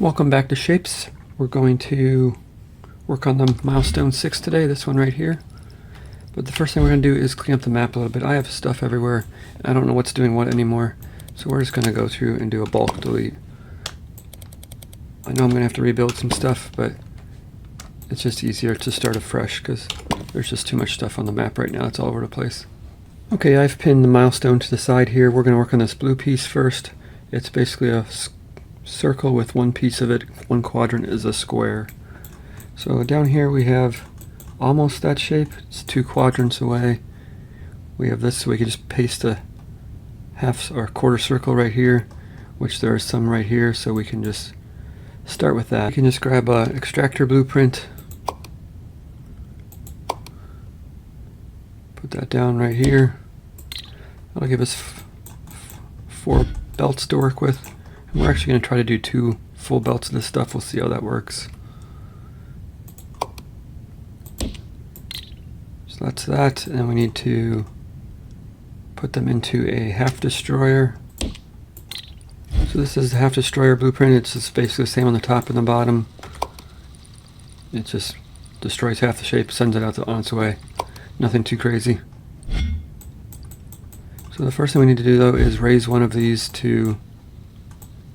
Welcome back to Shapes. We're going to work on the milestone 6 today, this one right here. But the first thing we're going to do is clean up the map a little bit. I have stuff everywhere. I don't know what's doing what anymore. So we're just going to go through and do a bulk delete. I know I'm going to have to rebuild some stuff, but it's just easier to start afresh because there's just too much stuff on the map right now. It's all over the place. Okay, I've pinned the milestone to the side here. We're going to work on this blue piece first. It's basically a circle with one piece of it, one quadrant is a square. So down here we have almost that shape. It's 2 quadrants away. We have this, so we can just paste a half or quarter circle right here, which there is some right here, so we can just start with that. You can just grab a extractor blueprint, put that down right here. That'll give us 4 belts to work with. And we're actually going to try to do 2 full belts of this stuff. We'll see how that works. So that's that, and then we need to put them into a half destroyer. So this is the half destroyer blueprint. It's just basically the same on the top and the bottom. It just destroys half the shape, sends it out on its way. Nothing too crazy. So the first thing we need to do though is raise one of these to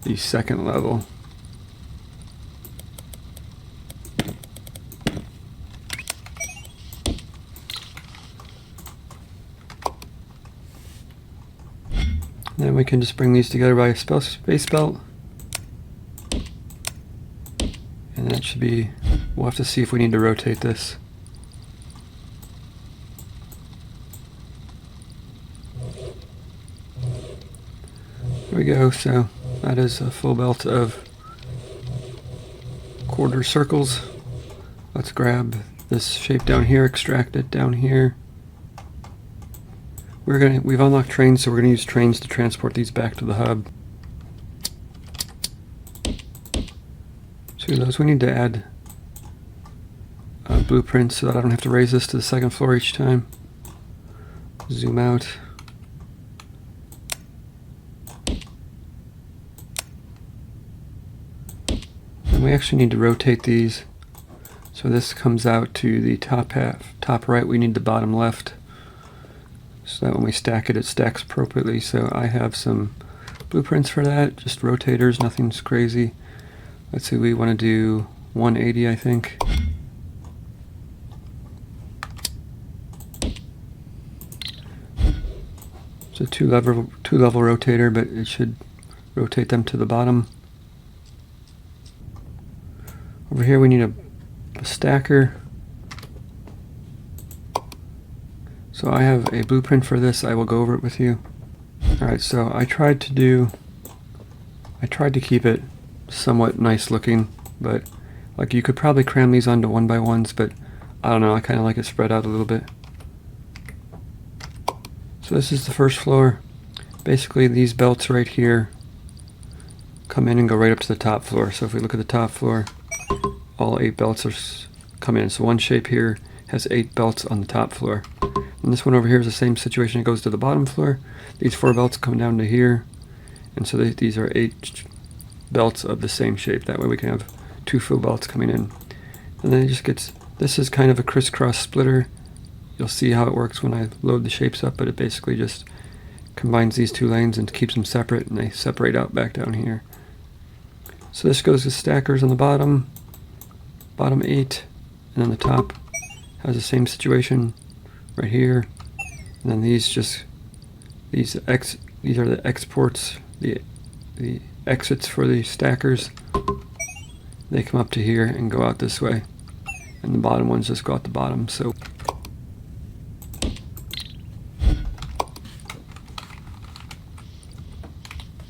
the second level. Then we can just bring these together by a space belt. And that should be, we'll have to see if we need to rotate this. There we go, so that is a full belt of quarter circles. Let's grab this shape down here, extract it down here. We've unlocked trains, so we're gonna use trains to transport these back to the hub. So those we need to add blueprints so that I don't have to raise this to the second floor each time. Zoom out. And we actually need to rotate these. So this comes out to the top half, top right. We need the bottom left, so that when we stack it, it stacks appropriately. So I have some blueprints for that, just rotators, nothing's crazy. Let's see, we want to do 180, I think. It's a two level rotator, but it should rotate them to the bottom. Over here we need a stacker. So I have a blueprint for this. I will go over it with you. Alright, so I tried to keep it somewhat nice looking, but like you could probably cram these onto 1x1s, but I don't know, I kind of like it spread out a little bit. So this is the first floor. Basically these belts right here come in and go right up to the top floor. So if we look at the top floor, all 8 belts come in. So one shape here has 8 belts on the top floor. And this one over here is the same situation. It goes to the bottom floor. These 4 belts come down to here. And so these are 8 belts of the same shape. That way we can have 2 full belts coming in. And then it just gets, this is kind of a crisscross splitter. You'll see how it works when I load the shapes up, but it basically just combines these 2 lanes and keeps them separate, and they separate out back down here. So this goes to stackers on the bottom 8, and then the top has the same situation right here. And then these are the exports, the exits for the stackers. They come up to here and go out this way, and the bottom ones just go out the bottom. So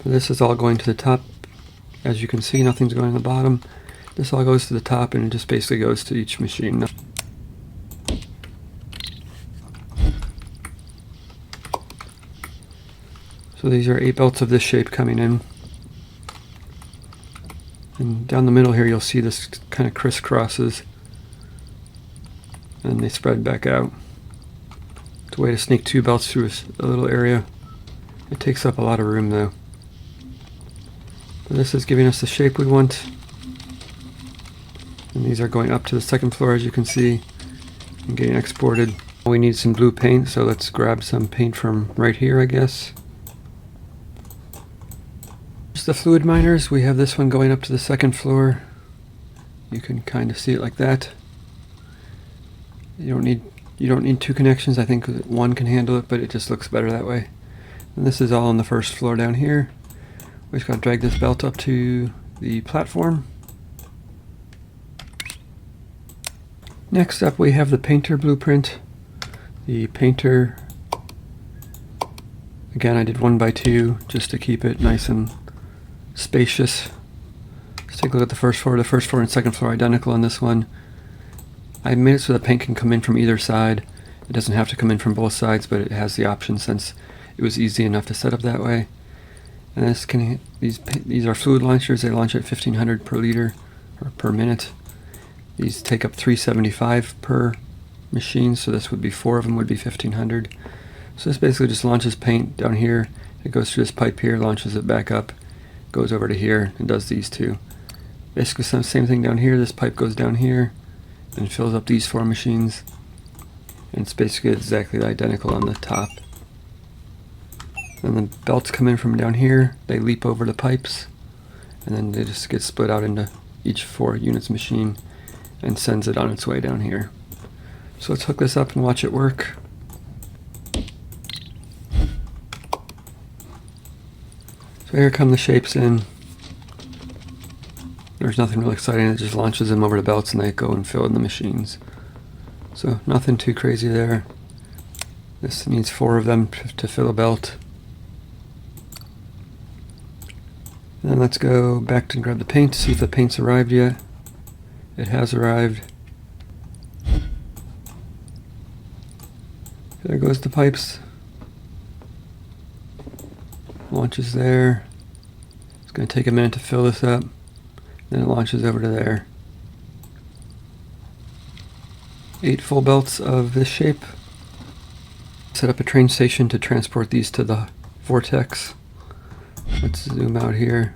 this is all going to the top. As you can see, nothing's going to the bottom. This all goes to the top, and it just basically goes to each machine. So these are 8 belts of this shape coming in. And down the middle here you'll see this kind of crisscrosses, and they spread back out. It's a way to sneak 2 belts through a little area. It takes up a lot of room though. But this is giving us the shape we want. And these are going up to the second floor, as you can see, and getting exported. We need some blue paint, so let's grab some paint from right here, I guess. Here's the fluid miners. We have this one going up to the second floor. You can kind of see it like that. You don't need two connections. I think one can handle it, but it just looks better that way. And this is all on the first floor down here. We just got to drag this belt up to the platform. Next up, we have the painter blueprint. The painter, again, I did 1x2 just to keep it nice and spacious. Let's take a look at the first floor. The first floor and second floor are identical on this one. I made it so the paint can come in from either side. It doesn't have to come in from both sides, but it has the option since it was easy enough to set up that way. And these are fluid launchers. They launch at 1500 per liter or per minute. These take up 375 per machine, so this would be 4 of them would be 1500. So this basically just launches paint down here. It goes through this pipe here, launches it back up, goes over to here, and does these two. Basically the same thing down here. This pipe goes down here and fills up these 4 machines. And it's basically exactly identical on the top. And the belts come in from down here. They leap over the pipes, and then they just get split out into each 4 units machine and sends it on its way down here. So let's hook this up and watch it work. So here come the shapes in. There's nothing really exciting. It just launches them over the belts and they go and fill in the machines. So nothing too crazy there. This needs 4 of them to fill a belt. And then let's go back to grab the paint to see if the paint's arrived yet. It has arrived. There goes the pipes. Launches there. It's going to take a minute to fill this up. Then it launches over to there. 8 full belts of this shape. Set up a train station to transport these to the vortex. Let's zoom out here.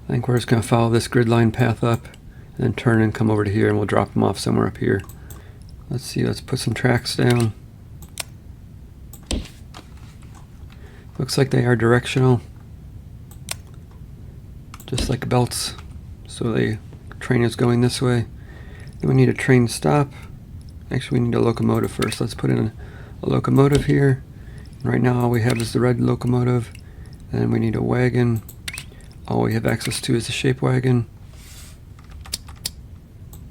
I think we're just going to follow this grid line path up and then turn and come over to here, and we'll drop them off somewhere up here. Let's see, let's put some tracks down. Looks like they are directional, just like belts. So the train is going this way. Then we need a train stop. Actually, we need a locomotive first. Let's put in a locomotive here. And right now all we have is the red locomotive. And then we need a wagon. All we have access to is the shape wagon.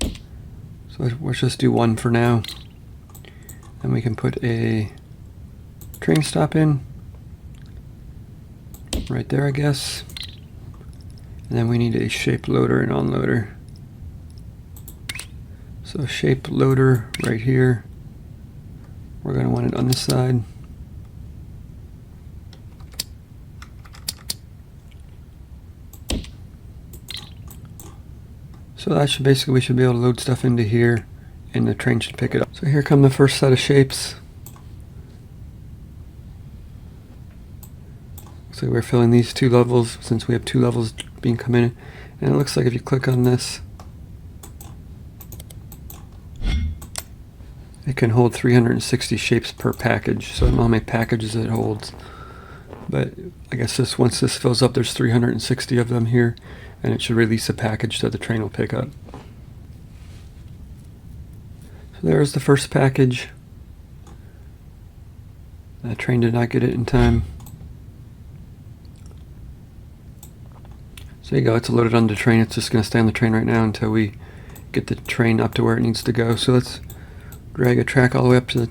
So let's just do 1 for now. And we can put a train stop in. Right there, I guess. And then we need a shape loader and unloader. So shape loader right here. We're going to want it on this side. So that should basically, we should be able to load stuff into here and the train should pick it up. So here come the first set of shapes. So we're filling these 2 levels since we have 2 levels being come in. And it looks like if you click on this, it can hold 360 shapes per package. So I don't know how many packages it holds. But I guess once this fills up, there's 360 of them here. And it should release a package that the train will pick up. So there's the first package. The train did not get it in time. So there you go, it's loaded on the train. It's just going to stay on the train right now until we get the train up to where it needs to go. So let's drag a track all the way up to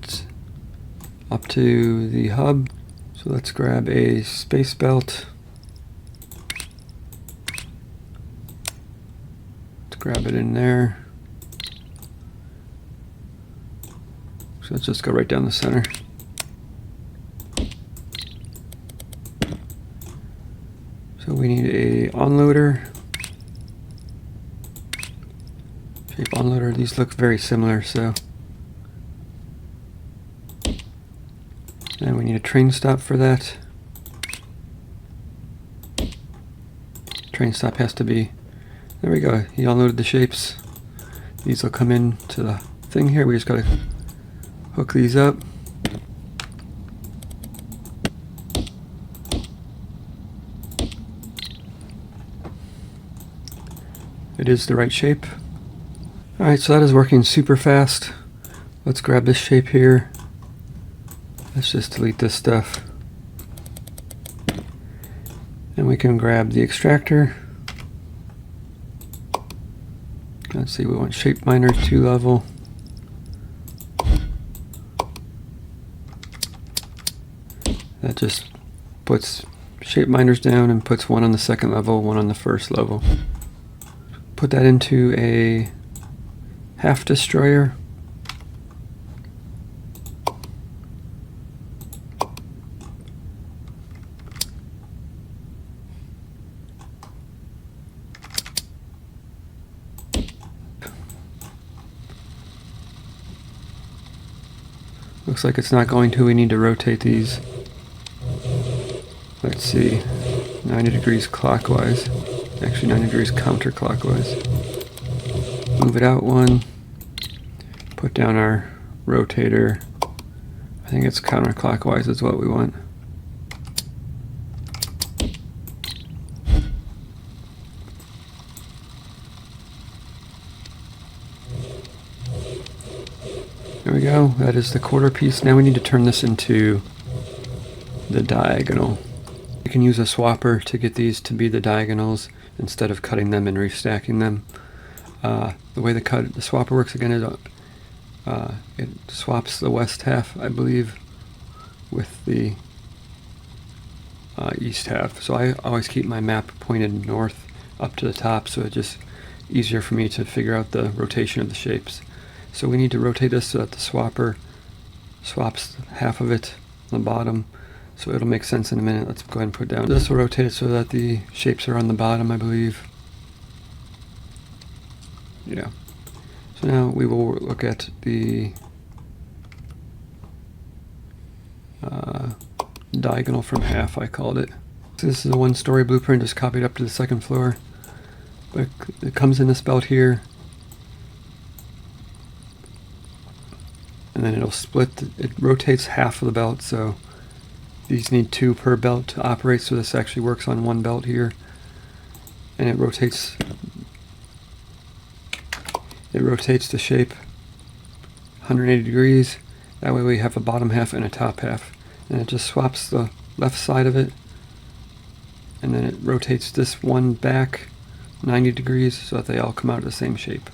the hub. So let's grab a space belt. Let's grab it in there. So let's just go right down the center. So we need a onloader. Shape onloader. These look very similar, so. And we need a train stop for that. Train stop has to be. There we go. He unloaded the shapes. These will come into the thing here. We just gotta hook these up. It is the right shape. Alright, so that is working super fast. Let's grab this shape here. Let's just delete this stuff. And we can grab the extractor. Let's see, we want shape miner 2 level. That just puts shape miners down and puts one on the second level, one on the first level. Put that into a half destroyer. Looks like it's not going to. We need to rotate these. Let's see, 90 degrees clockwise. Actually 90 degrees counterclockwise. Move it out one. Put down our rotator. I think it's counterclockwise is what we want. There we go. That is the quarter piece. Now we need to turn this into the diagonal. You can use a swapper to get these to be the diagonals instead of cutting them and restacking them. The way the swapper works again is it swaps the west half, I believe, with the east half. So I always keep my map pointed north up to the top, so it's just easier for me to figure out the rotation of the shapes. So we need to rotate this so that the swapper swaps half of it on the bottom. So it'll make sense in a minute. Let's go ahead and put down. This will rotate it so that the shapes are on the bottom, I believe. Yeah. So now we will look at the diagonal from half, I called it. So this is a one-story blueprint, just copied up to the second floor. But it comes in this belt here. And then it'll split, it rotates half of the belt, so these need 2 per belt to operate, so this actually works on 1 belt here. And it rotates the shape 180 degrees. That way we have a bottom half and a top half. And it just swaps the left side of it. And then it rotates this one back 90 degrees so that they all come out the same shape.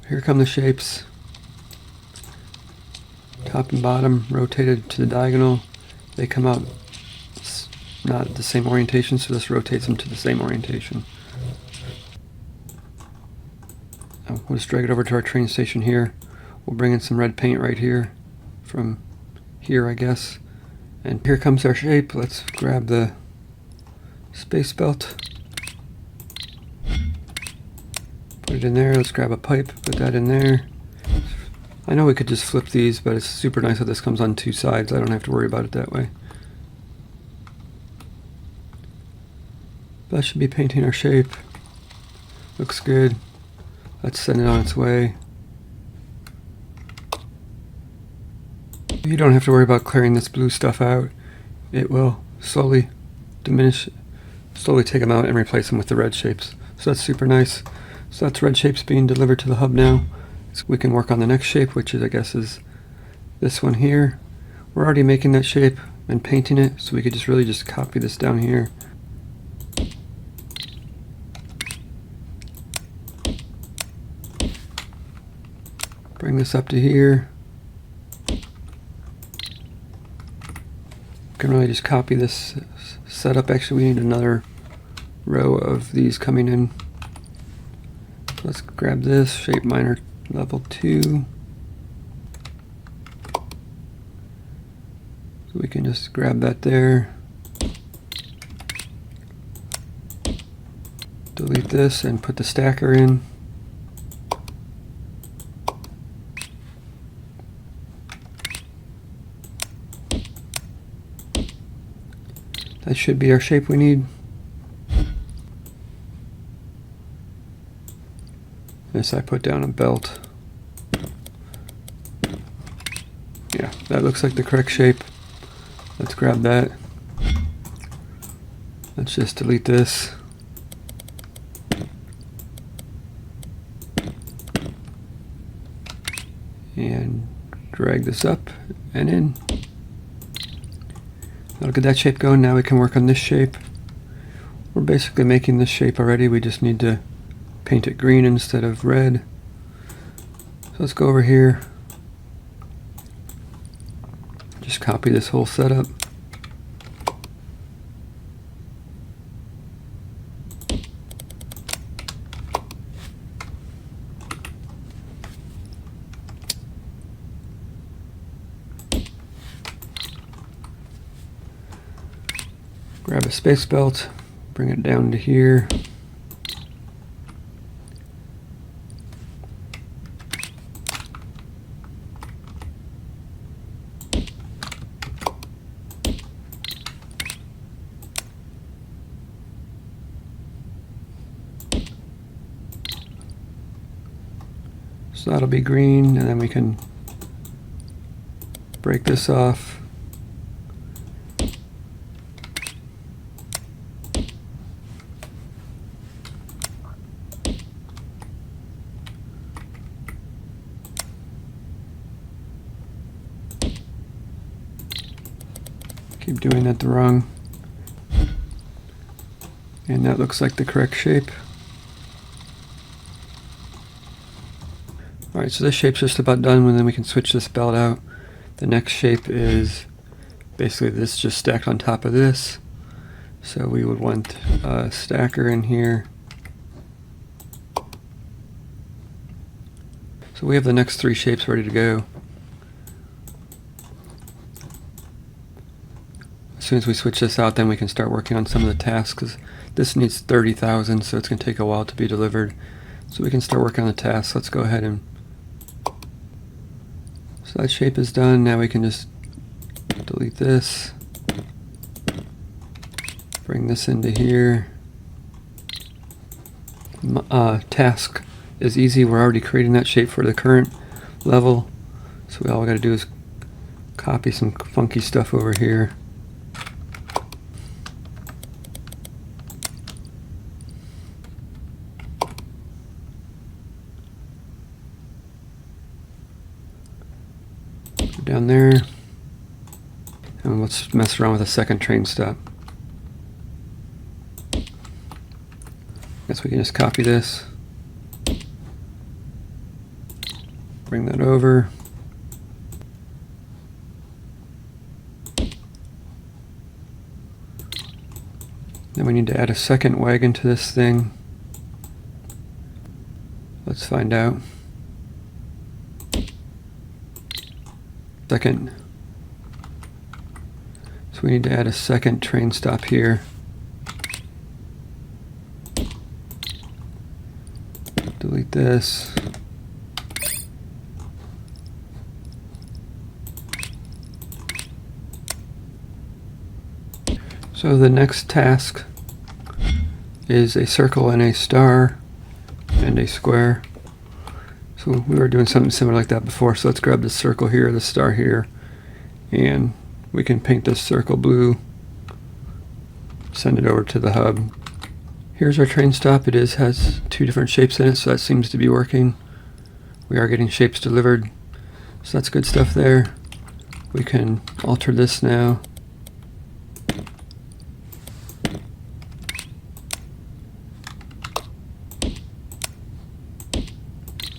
Here come the shapes. Top and bottom rotated to the diagonal. They come out not the same orientation, so this rotates them to the same orientation. Now we'll just drag it over to our train station here. We'll bring in some red paint right here, from here I guess. And here comes our shape. Let's grab the space belt. Put it in there. Let's grab a pipe, put that in there. I know we could just flip these, but it's super nice that this comes on 2 sides. I don't have to worry about it that way. That should be painting our shape. Looks good. Let's send it on its way. You don't have to worry about clearing this blue stuff out. It will slowly diminish, slowly take them out and replace them with the red shapes. So that's super nice. So that's red shapes being delivered to the hub now. So we can work on the next shape, which is, I guess, is this one here. We're already making that shape and painting it, so we could just really just copy this down here. Bring this up to here. Can really just copy this setup. Actually, we need another row of these coming in. Let's grab this shape miner level 2. So we can just grab that there. Delete this and put the stacker in. That should be our shape we need. This I put down a belt. Yeah, that looks like the correct shape. Let's grab that. Let's just delete this. And drag this up and in. Now look at that shape going. Now we can work on this shape. We're basically making this shape already. We just need to paint it green instead of red. So let's go over here. Just copy this whole setup. Grab a space belt, bring it down to here. So that'll be green, and then we can break this off. Keep doing that the wrong. And that looks like the correct shape. Alright, so this shape's just about done, and then we can switch this belt out. The next shape is basically this just stacked on top of this. So we would want a stacker in here. So we have the next three shapes ready to go. As soon as we switch this out, then we can start working on some of the tasks. This needs 30,000, so it's going to take a while to be delivered. So we can start working on the tasks. Let's go ahead and... So that shape is done. Now we can just delete this. Bring this into here. Task is easy. We're already creating that shape for the current level. So all we got to do is copy some funky stuff over here. Down there, and let's mess around with a second train stop. Guess we can just copy this, bring that over, then we need to add a second wagon to this thing. Let's find out. Second. So we need to add a second train stop here. Delete this. So the next task is a circle and a star and a square. So we were doing something similar like that before, so let's grab the circle here, the star here, and we can paint this circle blue, send it over to the hub. Here's our train stop. It has two different shapes in it, so that seems to be working. We are getting shapes delivered, so that's good stuff there. We can alter this now.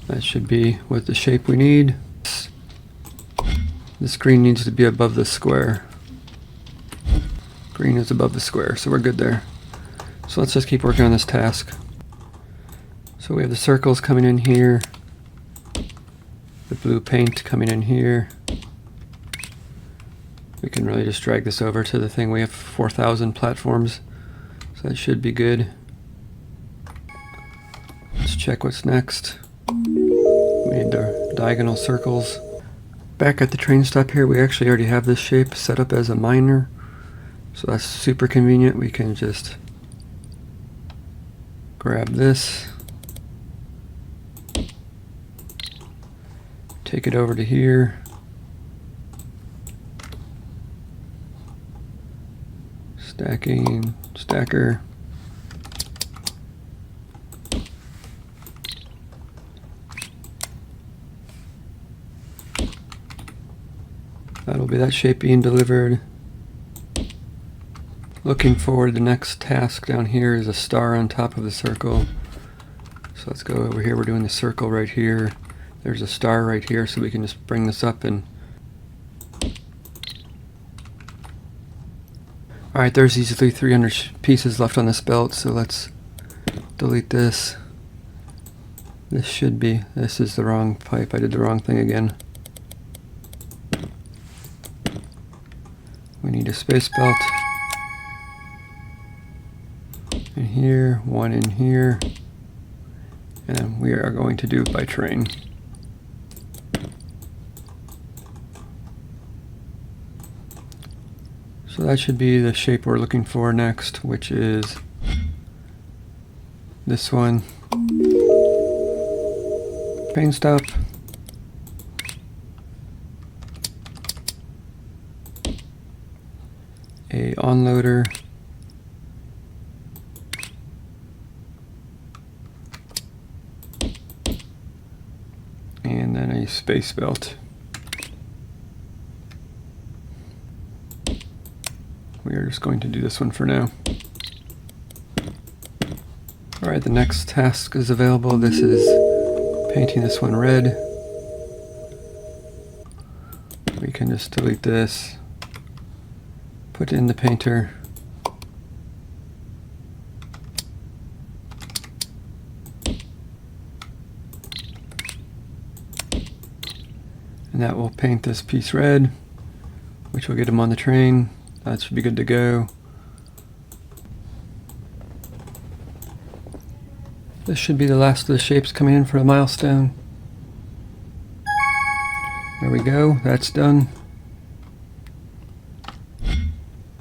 That should be with the shape we need. This green needs to be above the square. Green is above the square, so we're good there. So let's just keep working on this task. So we have the circles coming in here, the blue paint coming in here. We can really just drag this over to the thing. We have 4,000 platforms, so that should be good. Let's check what's next. We need the diagonal circles. Back at the train stop here, we actually already have this shape set up as a miner, so that's super convenient. We can just grab this, take it over to here. Stacking, stacker. That'll be that shape being delivered. Looking forward, the next task down here is a star on top of the circle. So let's go over here. We're doing the circle right here. There's a star right here, so we can just bring this up and... Alright, there's easily 300 pieces left on this belt, so let's delete this. This is the wrong pipe. I did the wrong thing again. We need a space belt. In here, one in here. And we are going to do it by train. So that should be the shape we're looking for next, which is this one. Train stop. A onloader. And then a space belt. We are just going to do this one for now. Alright, the next task is available. This is painting this one red. We can just delete this, put it in the painter. And that will paint this piece red, which will get them on the train. That should be good to go. This should be the last of the shapes coming in for the milestone. There we go, that's done.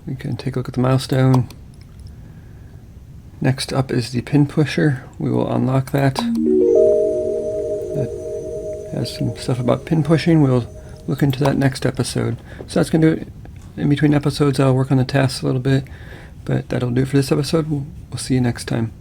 We can take a look at the milestone. Next up is the pin pusher. We will unlock that. That has some stuff about pin pushing. We'll look into that next episode. So that's going to do it. In between episodes, I'll work on the tasks a little bit, but that'll do it for this episode. We'll see you next time.